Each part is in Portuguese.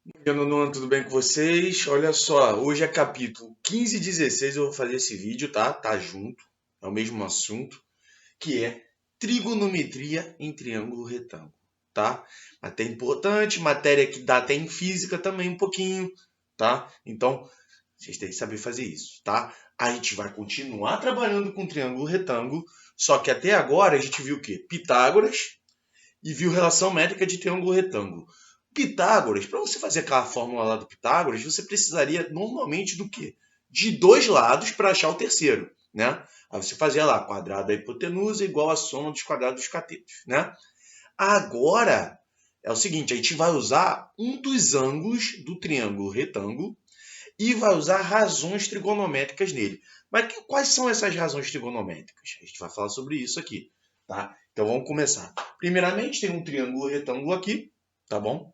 Não, tudo bem com vocês? Olha só, hoje é capítulo 15 e 16, eu vou fazer esse vídeo, tá? Tá junto, é o mesmo assunto, que é trigonometria em triângulo retângulo, tá? Até importante, matéria que dá até em física também um pouquinho, tá? Então, vocês têm que saber fazer isso, tá? A gente vai continuar trabalhando com triângulo retângulo, só que até agora a gente viu o quê? Pitágoras, e viu relação métrica de triângulo retângulo. Pitágoras, para você fazer aquela fórmula lá do Pitágoras, você precisaria normalmente do quê? De dois lados para achar o terceiro, né? Aí você fazia lá, quadrado da hipotenusa igual a soma dos quadrados dos catetos, né? Agora é o seguinte, a gente vai usar um dos ângulos do triângulo retângulo e vai usar razões trigonométricas nele. Mas quais são essas razões trigonométricas? A gente vai falar sobre isso aqui, tá? Então vamos começar. Primeiramente, tem um triângulo retângulo aqui, tá bom?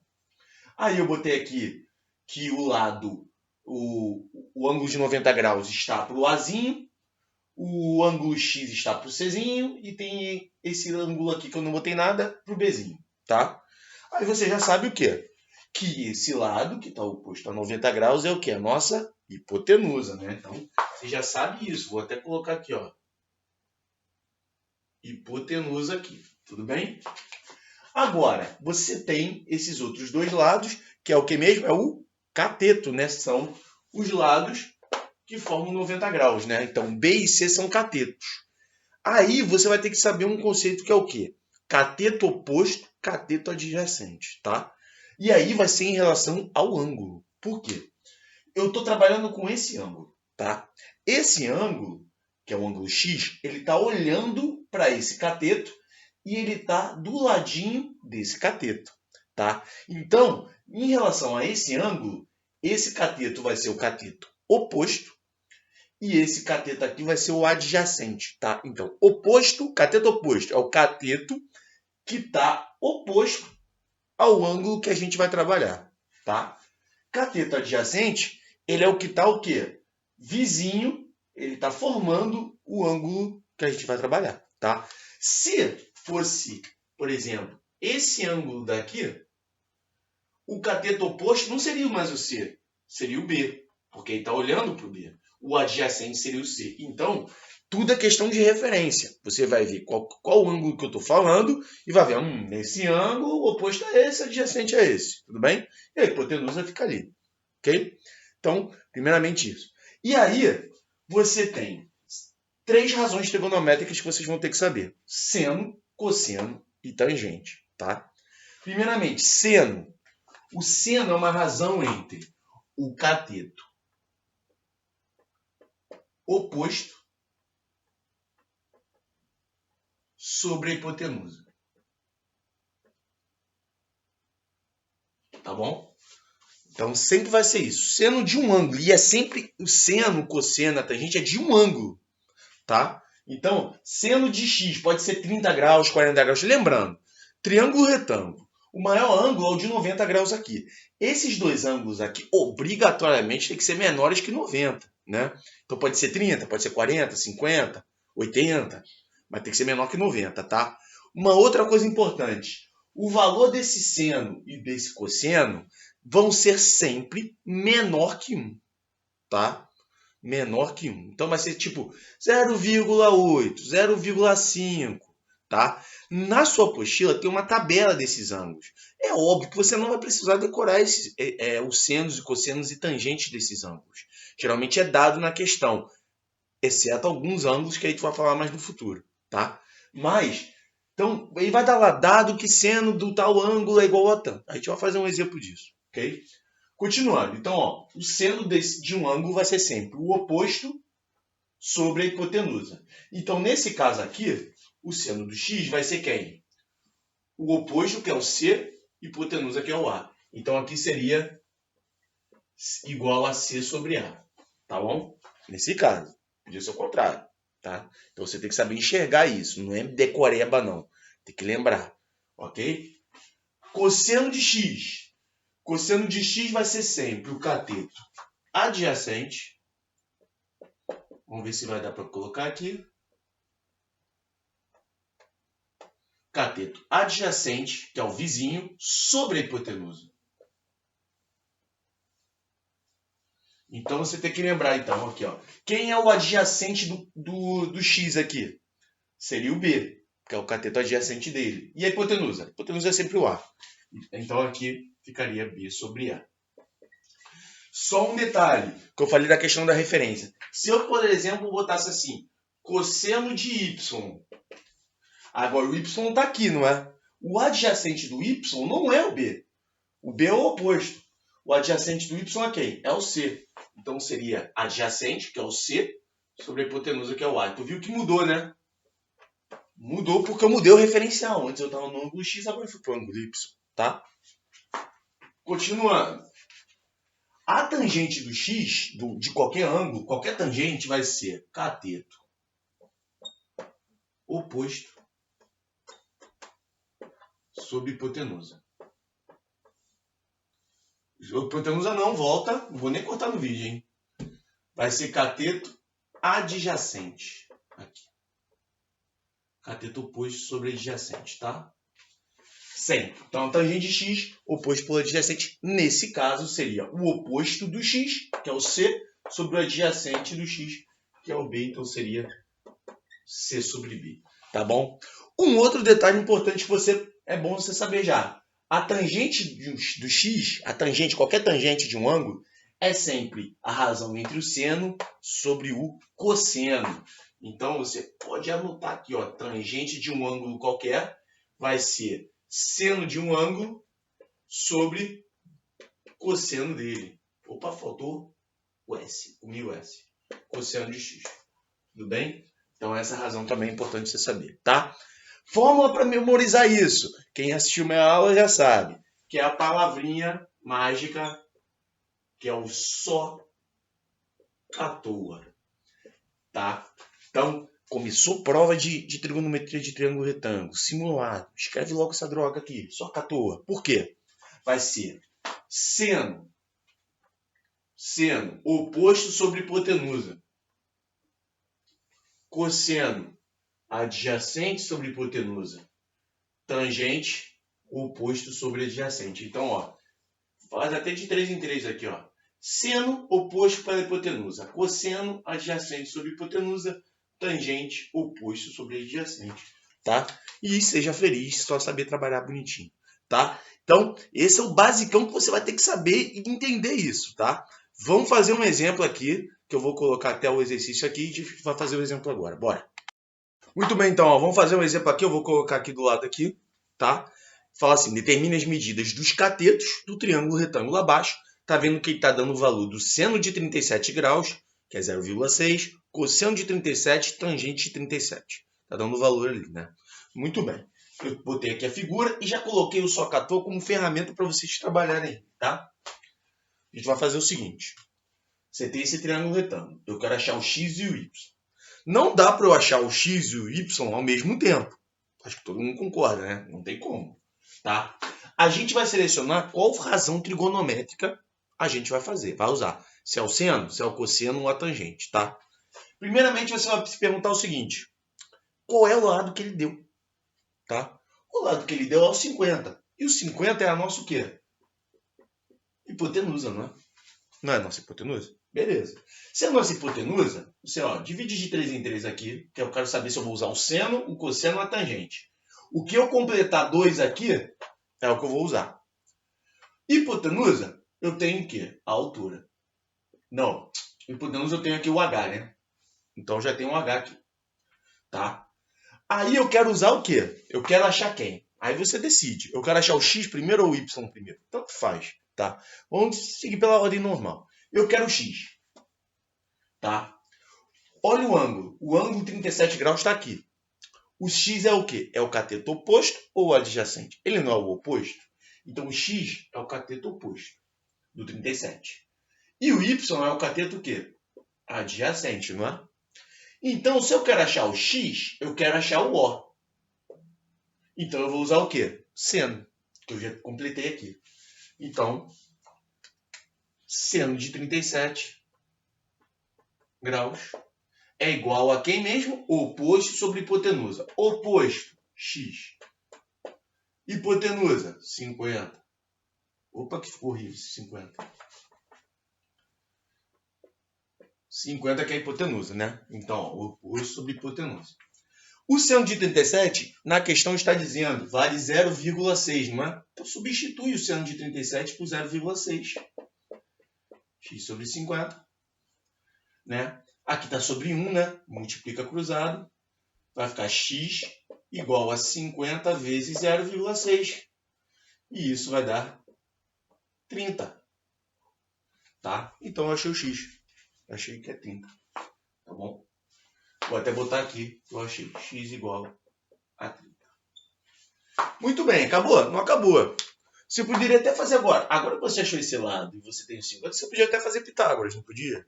Aí eu botei aqui que o lado, o ângulo de 90 graus está para o Azinho, o ângulo X está para o Czinho e tem esse ângulo aqui que eu não botei nada para o Bzinho, tá? Aí você já sabe o quê? Que esse lado, que está oposto a 90 graus, é o que? A nossa hipotenusa, né? Então, você já sabe isso. Vou até colocar aqui, ó. Hipotenusa aqui, tudo bem? Agora, você tem esses outros dois lados, que é o que mesmo? É o cateto, né? São os lados que formam 90 graus, né? Então, B e C são catetos. Aí você vai ter que saber um conceito que é o quê? Cateto oposto, cateto adjacente, tá? E aí vai ser em relação ao ângulo. Por quê? Eu estou trabalhando com esse ângulo, tá? Esse ângulo, que é o ângulo X, ele está olhando para esse cateto e ele está do ladinho desse cateto, tá? Então, em relação a esse ângulo, esse cateto vai ser o cateto oposto e esse cateto aqui vai ser o adjacente, tá? Então, oposto, cateto oposto é o cateto que está oposto ao ângulo que a gente vai trabalhar, tá? Cateto adjacente, ele é o que está o quê? Vizinho, ele está formando o ângulo que a gente vai trabalhar, tá? Se fosse, por exemplo, esse ângulo daqui, o cateto oposto não seria mais o C, seria o B, porque ele está olhando para o B. O adjacente seria o C. Então, tudo é questão de referência. Você vai ver qual ângulo que eu estou falando e vai ver, esse ângulo o oposto a esse, adjacente a esse, tudo bem? E a hipotenusa fica ali, ok? Então, primeiramente isso. E aí, você tem três razões trigonométricas que vocês vão ter que saber: seno, cosseno e tangente, tá? Primeiramente, seno. O seno é uma razão entre o cateto oposto sobre a hipotenusa. Tá bom? Então sempre vai ser isso. Seno de um ângulo. E é sempre o seno, o cosseno, a tangente é de um ângulo. Tá? Então, seno de x pode ser 30 graus, 40 graus. Lembrando, triângulo retângulo. O maior ângulo é o de 90 graus aqui. Esses dois ângulos aqui, obrigatoriamente, tem que ser menores que 90. Né? Então pode ser 30, pode ser 40, 50, 80, mas tem que ser menor que 90, tá? Uma outra coisa importante, o valor desse seno e desse cosseno vão ser sempre menor que 1, tá? Menor que 1. Então vai ser tipo 0,8, 0,5, tá? Na sua apostila tem uma tabela desses ângulos. É óbvio que você não vai precisar decorar os senos e cossenos e tangentes desses ângulos. Geralmente é dado na questão, exceto alguns ângulos que a gente vai falar mais no futuro, tá? Mas, então, ele vai dar lá, dado que seno do tal ângulo é igual a tanto. A gente vai fazer um exemplo disso, ok? Continuando, então, ó, o seno de um ângulo vai ser sempre o oposto sobre a hipotenusa. Então, nesse caso aqui, o seno do x vai ser quem? O oposto, que é o C, hipotenusa, que é o A. Então, aqui seria igual a C sobre A. Tá bom? Nesse caso. Podia ser o contrário. Tá? Então, você tem que saber enxergar isso. Não é decoreba, não. Tem que lembrar. Ok? Cosseno de x. Cosseno de x vai ser sempre o cateto adjacente. Vamos ver se vai dar para colocar aqui. Cateto adjacente, que é o vizinho, sobre a hipotenusa. Então você tem que lembrar, então, aqui, ó. Quem é o adjacente do x aqui? Seria o B, que é o cateto adjacente dele. E a hipotenusa? A hipotenusa é sempre o A. Então aqui ficaria B sobre A. Só um detalhe, que eu falei da questão da referência. Se eu, por exemplo, botasse assim, cosseno de y. Agora o y está aqui, não é? O adjacente do y não é o B. O B é o oposto. O adjacente do y é quem? É o C. Então seria adjacente, que é o C, sobre a hipotenusa, que é o A. Tu viu que mudou, né? Mudou porque eu mudei o referencial. Antes eu estava no ângulo X, agora eu fui para o ângulo Y. Tá? Continuando. A tangente do X, de qualquer ângulo, qualquer tangente vai ser cateto oposto sobre hipotenusa. Hipotenusa não, volta. Não vou nem cortar no vídeo, hein? Vai ser cateto adjacente. Aqui. Cateto oposto sobre adjacente, tá? Sempre. Então, tangente de x oposto pelo adjacente, nesse caso, seria o oposto do x, que é o C, sobre o adjacente do x, que é o B. Então, seria C sobre B. Tá bom? Um outro detalhe importante que é bom você saber já. A tangente do x, qualquer tangente de um ângulo, é sempre a razão entre o seno sobre o cosseno. Então, você pode anotar aqui, ó, tangente de um ângulo qualquer vai ser seno de um ângulo sobre cosseno dele. Opa, faltou o S, comigo S. Cosseno de x. Tudo bem? Então, essa razão também é importante você saber, tá? Fórmula para memorizar isso. Quem assistiu minha aula já sabe. Que é a palavrinha mágica, que é o só à toa. Tá? Então, começou prova de trigonometria de triângulo retângulo, simulado. Escreve logo essa droga aqui, só à toa. Por quê? Vai ser seno oposto sobre hipotenusa. Cosseno adjacente sobre hipotenusa. Tangente oposto sobre adjacente. Então, ó, faz até de 3 em 3 aqui, ó. Seno oposto para a hipotenusa. Cosseno adjacente sobre hipotenusa. Tangente oposto sobre adjacente, tá? E seja feliz, só saber trabalhar bonitinho, tá? Então, esse é o basicão que você vai ter que saber e entender isso, tá? Vamos fazer um exemplo aqui, que eu vou colocar até o exercício aqui e a gente vai fazer o exemplo agora. Bora! Muito bem, então, ó, vamos fazer um exemplo aqui, eu vou colocar aqui do lado aqui, tá? Fala assim, determine as medidas dos catetos do triângulo retângulo abaixo. Tá vendo que ele está dando o valor do seno de 37 graus, que é 0,6, cosseno de 37, tangente de 37. Tá dando o valor ali, né? Muito bem. Eu botei aqui a figura e já coloquei o SOCATOA como ferramenta para vocês trabalharem, tá? A gente vai fazer o seguinte. Você tem esse triângulo retângulo. Eu quero achar o x e o y. Não dá para eu achar o x e o y ao mesmo tempo. Acho que todo mundo concorda, né? Não tem como. Tá? A gente vai selecionar qual razão trigonométrica a gente vai fazer. Vai usar se é o seno, se é o cosseno ou a tangente. Tá? Primeiramente, você vai se perguntar o seguinte. Qual é o lado que ele deu? Tá? O lado que ele deu é o 50. E o 50 é a nossa o quê? Hipotenusa, não é? Não é a nossa hipotenusa? Beleza. Se é a nossa hipotenusa, você divide de 3 em 3 aqui, que eu quero saber se eu vou usar o seno, o cosseno ou a tangente. O que eu completar 2 aqui é o que eu vou usar. Hipotenusa, eu tenho o quê? A altura. Não, hipotenusa eu tenho aqui o H, né? Então já tem um H aqui. Tá? Aí eu quero usar o quê? Eu quero achar quem? Aí você decide. Eu quero achar o X primeiro ou o Y primeiro? Tanto faz. Tá? Vamos seguir pela ordem normal. Eu quero o X. Tá? Olha o ângulo. O ângulo 37 graus está aqui. O X é o quê? É o cateto oposto ou o adjacente? Ele não é o oposto? Então, o X é o cateto oposto do 37. E o Y é o cateto o quê? Adjacente, não é? Então, se eu quero achar o X, eu quero achar o O. Então, eu vou usar o quê? Seno, que eu já completei aqui. Então, seno de 37 graus é igual a quem mesmo? Oposto sobre hipotenusa. Oposto, x. Hipotenusa, 50. Opa, que ficou horrível esse 50. 50 que é a hipotenusa, né? Então, ó, o oposto sobre hipotenusa. O seno de 37, na questão está dizendo, vale 0,6, não é? Então, substitui o seno de 37 por 0,6. X sobre 50. Né? Aqui está sobre 1, né? Multiplica cruzado. Vai ficar x igual a 50 vezes 0,6. E isso vai dar 30. Tá? Então, eu achei o x. Achei que é 30. Tá bom? Vou até botar aqui. Eu achei x igual a 30. Muito bem. Acabou? Não acabou. Você poderia até fazer agora. Agora que você achou esse lado e você tem o 50, você podia até fazer Pitágoras, não podia?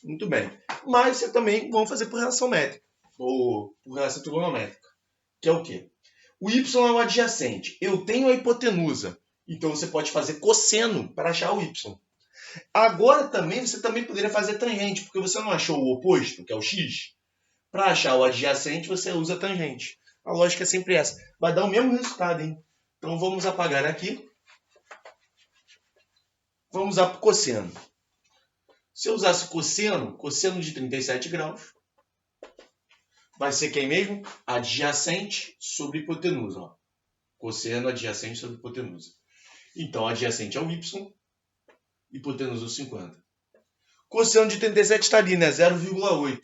Muito bem. Mas você também vamos fazer por relação métrica. Ou por relação trigonométrica. Que é o quê? O y é o adjacente. Eu tenho a hipotenusa. Então você pode fazer cosseno para achar o y. Agora também você também poderia fazer tangente, porque você não achou o oposto, que é o x. Para achar o adjacente, você usa tangente. A lógica é sempre essa. Vai dar o mesmo resultado, hein? Então vamos apagar aqui. Vamos usar cosseno. Se eu usasse cosseno, cosseno de 37 graus, vai ser quem mesmo? Adjacente sobre hipotenusa. Ó. Cosseno adjacente sobre hipotenusa. Então, adjacente é o y, hipotenusa 50. Cosseno de 37 está ali, né? 0,8.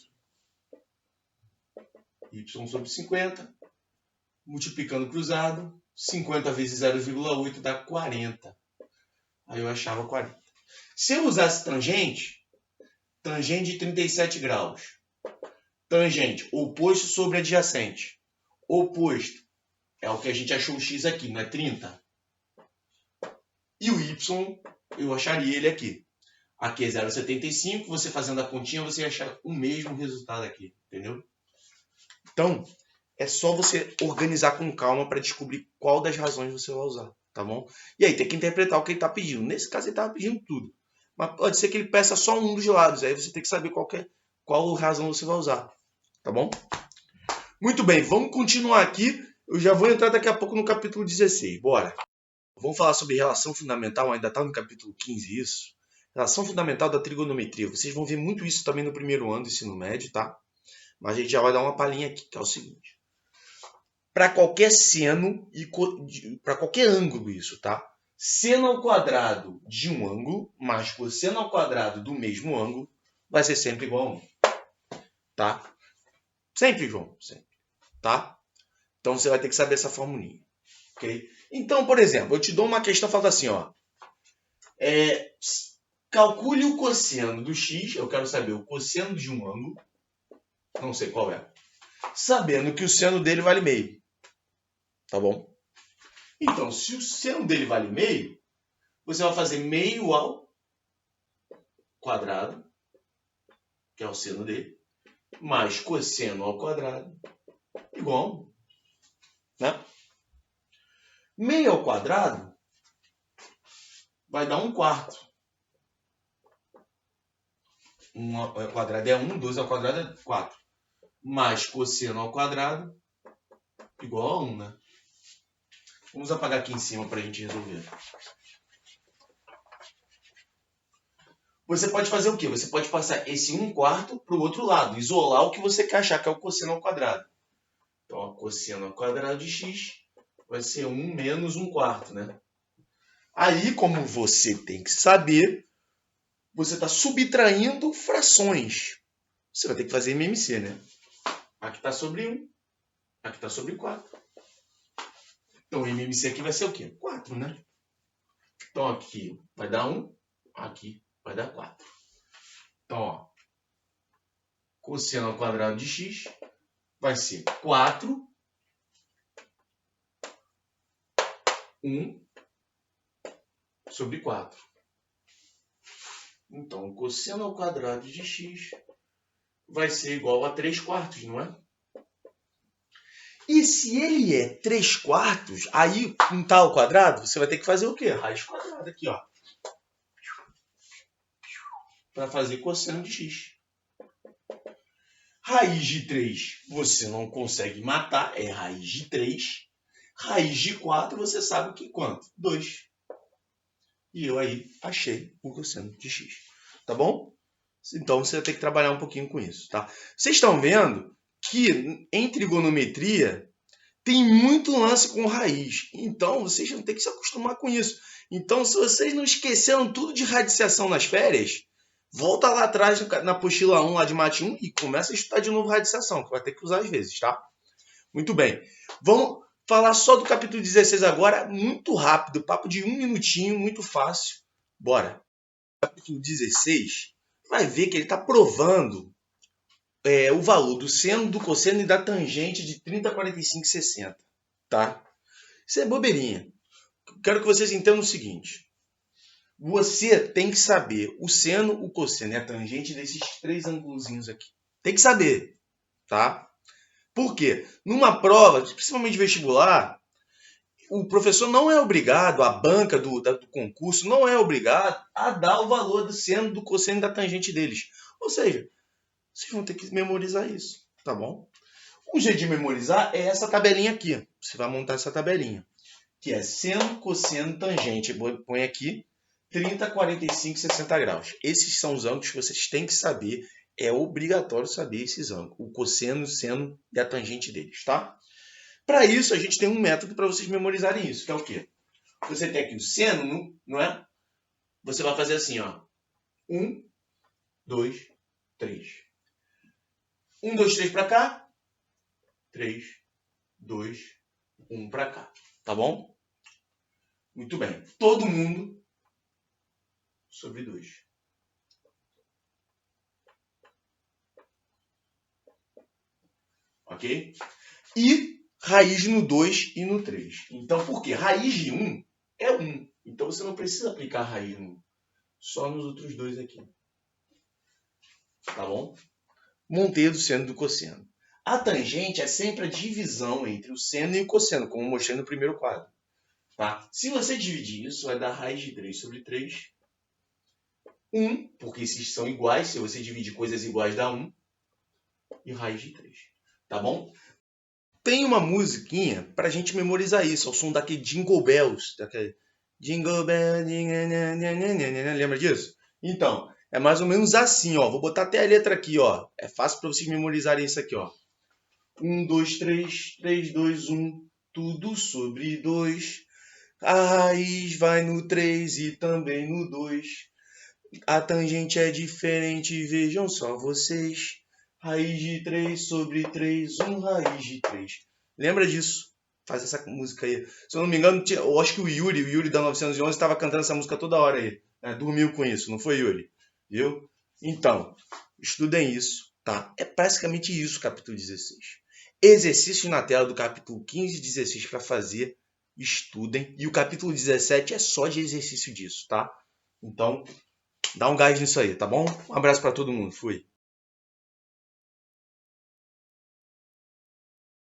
Y sobre 50. Multiplicando cruzado. 50 vezes 0,8 dá 40. Aí eu achava 40. Se eu usasse tangente, tangente de 37 graus. Tangente, oposto sobre adjacente. Oposto é o que a gente achou o x aqui, não é 30? E o y, eu acharia ele aqui. Aqui é 0,75, você fazendo a continha, você acha o mesmo resultado aqui, entendeu? Então, é só você organizar com calma para descobrir qual das razões você vai usar, tá bom? E aí tem que interpretar o que ele está pedindo. Nesse caso, ele estava pedindo tudo. Mas pode ser que ele peça só um dos lados, aí você tem que saber qual razão você vai usar, tá bom? Muito bem, vamos continuar aqui. Eu já vou entrar daqui a pouco no capítulo 16, bora! Vamos falar sobre relação fundamental, ainda está no capítulo 15 isso. Relação fundamental da trigonometria. Vocês vão ver muito isso também no primeiro ano do ensino médio, tá? Mas a gente já vai dar uma palhinha aqui, que é o seguinte. Para qualquer seno e para qualquer ângulo isso, tá? Seno ao quadrado de um ângulo mais cosseno ao quadrado do mesmo ângulo vai ser sempre igual a 1. Tá? Sempre, João. Sempre. Tá? Então você vai ter que saber essa formulinha. Ok? Então, por exemplo, eu te dou uma questão falando assim, ó. Calcule o cosseno do x. Eu quero saber o cosseno de um ângulo. Não sei qual é. Sabendo que o seno dele vale meio. Tá bom? Então, se o seno dele vale meio, você vai fazer meio ao quadrado, que é o seno dele, mais cosseno ao quadrado, igual a 1. Né? Meio ao quadrado vai dar 1/4. 1 ao quadrado é 1, 2 ao quadrado é 4. Mais cosseno ao quadrado igual a 1, né? Vamos apagar aqui em cima para a gente resolver. Você pode fazer o quê? Você pode passar esse 1/4 para o outro lado. Isolar o que você quer achar, que é o cosseno ao quadrado. Então, a cosseno ao quadrado de x vai ser 1 menos 1/4, né? Aí, como você tem que saber, você está subtraindo frações. Você vai ter que fazer MMC, né? Aqui está sobre 1. Aqui está sobre 4. Então, o MMC aqui vai ser o quê? 4, né? Então, aqui vai dar 1. Aqui vai dar 4. Então, ó, cosseno ao quadrado de x vai ser 4, 1 sobre 4. Então, cosseno ao quadrado de x vai ser igual a 3/4, não é? E se ele é 3/4, aí não está ao quadrado, você vai ter que fazer o quê? Raiz quadrada aqui, ó. Para fazer cosseno de x. Raiz de 3 você não consegue matar, é raiz de 3. Raiz de 4 você sabe que quanto? 2. E eu aí achei o cosseno de x. Tá bom? Então, você vai ter que trabalhar um pouquinho com isso, tá? Vocês estão vendo que em trigonometria tem muito lance com raiz. Então, vocês vão ter que se acostumar com isso. Então, se vocês não esqueceram tudo de radiciação nas férias, volta lá atrás na apostila 1 lá de Mate 1 e começa a estudar de novo radiciação, que vai ter que usar às vezes, tá? Muito bem. Vamos falar só do capítulo 16 agora, muito rápido, papo de 1 minutinho, muito fácil. Bora. Capítulo 16, vai ver que ele está provando o valor do seno, do cosseno e da tangente de 30, 45 e 60. Tá? Isso é bobeirinha. Quero que vocês entendam o seguinte. Você tem que saber o seno, o cosseno e a tangente desses três ângulozinhos aqui. Tem que saber. Tá? Por quê? Numa prova, principalmente vestibular, o professor não é obrigado, a banca do concurso não é obrigado a dar o valor do seno, do cosseno e da tangente deles. Ou seja, vocês vão ter que memorizar isso, tá bom? Um jeito de memorizar é essa tabelinha aqui. Você vai montar essa tabelinha, que é seno, cosseno, tangente. Põe aqui 30, 45, 60 graus. Esses são os ângulos que vocês têm que saber. É obrigatório saber esses ângulos. O cosseno, o seno e a tangente deles, tá? Para isso, a gente tem um método para vocês memorizarem isso, que é o quê? Você tem aqui o seno, não é? Você vai fazer assim, ó. 1, 2, 3. 1, 2, 3 para cá. 3, 2, 1 para cá. Tá bom? Muito bem. Todo mundo sobre 2. Ok? E raiz no 2 e no 3. Então, por quê? Raiz de 1 é 1. Então, você não precisa aplicar raiz no 1. Só nos outros dois aqui. Tá bom? Montei do seno e do cosseno. A tangente é sempre a divisão entre o seno e o cosseno, como eu mostrei no primeiro quadro. Tá? Se você dividir isso, vai dar raiz de 3 sobre 3. 1, porque esses são iguais. Se você dividir coisas iguais, dá 1. E raiz de 3. Tá bom? Tem uma musiquinha pra gente memorizar isso. Ao som daquele Jingle Bells. Daquele Jingle Bells. Lembra disso? Então, é mais ou menos assim, ó. Vou botar até a letra aqui, ó. É fácil para vocês memorizarem isso aqui, ó. 1, 2, 3, 3, 2, 1. Tudo sobre 2. A raiz vai no 3 e também no 2. A tangente é diferente, vejam só vocês. Raiz de 3 sobre 3, 1 raiz de 3. Lembra disso? Faz essa música aí. Se eu não me engano, eu acho que o Yuri da 911, estava cantando essa música toda hora aí. Né? Dormiu com isso, não foi, Yuri? Viu? Então, estudem isso, tá? É praticamente isso o capítulo 16. Exercícios na tela do capítulo 15 e 16 para fazer. Estudem. E o capítulo 17 é só de exercício disso, tá? Então, dá um gás nisso aí, tá bom? Um abraço para todo mundo. Fui.